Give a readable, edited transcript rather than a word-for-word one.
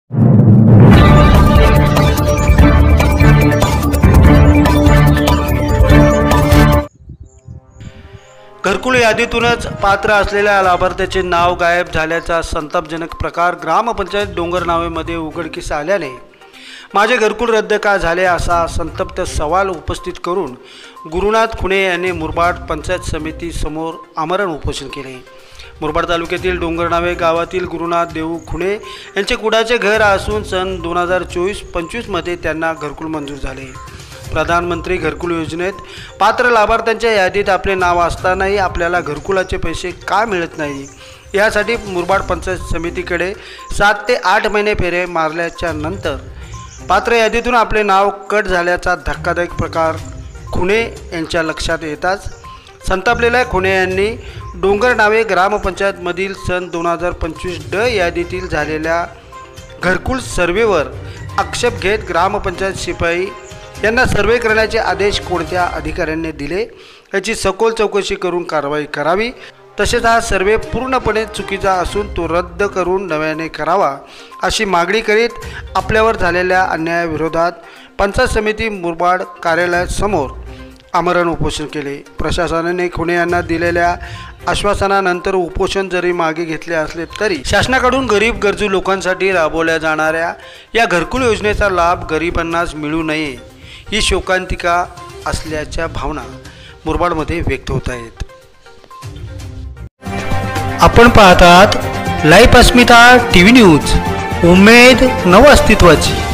घरकुल यादीतूनच पात्र असलेल्या लाभार्थ्याचे नाव गायब झाल्याचा संतापजनक प्रकार ग्रामपंचायत डोंगरनावेमध्ये उघडकीस आल्याने माझे घरकुल रद्द का झाले असा संतप्त सवाल उपस्थित करून गुरुनाथ खुणे यांनी मुरबाड पंचायत समिती समोर आमरण उपोषण केले। मुरबाड तालुक्यातील डोंगरनावे गावातील गुरुनाथ देऊ खुणे यांचे कुडाचे घर असून सन 2024-25 मध्ये त्यांना घरकुल मंजूर झाले। प्रधानमंत्री घरकुल योजनेत पात्र लाभार्थ्यांच्या यादीत आपले नाव असतानाही आपल्याला घरकुलाचे पैसे का मिळत नाही यासाठी मुरबाड पंचायत समितीकडे 7 ते 8 महिने फेरे मारल्याच्या नंतर पात्र यादीतून आपले नाव कट झाल्याचा धक्कादायक प्रकार खुणे यांच्या लक्षात येताच संतापलेल्या खुणे यांनी डोंगरनावे ग्रामपंचायतमधील सन 2025 यादीतील झालेल्या घरकुल सर्वेवर आक्षेप घेत ग्रामपंचायत शिपाई यांना सर्वे करण्याचे आदेश कोणत्या अधिकाऱ्यांनी दिले याची सखोल चौकशी करून कारवाई करावी, तसेच हा सर्वे पूर्णपणे चुकीचा असून तो रद्द करून नव्याने करावा अशी मागणी करीत आपल्यावर झालेल्या अन्यायाविरोधात पंचायत समिती मुरबाड कार्यालयासमोर आमरण उपोषण केले। प्रशासनाने खुणे यांना दिलेल्या आश्वासनानंतर उपोषण जरी मागे घेतले असले तरी शासनाकडून गरीब गरजू लोकांसाठी राबवल्या जाणाऱ्या या घरकुल योजनेचा लाभ गरिबांनाच मिळू नये ही शोकांतिका असल्याच्या भावना मुरबाडमध्ये व्यक्त होत आहेत। आपण पाहतात लाईव्ह अस्मिता टीव्ही न्यूज, उमेद नव अस्तित्वाची।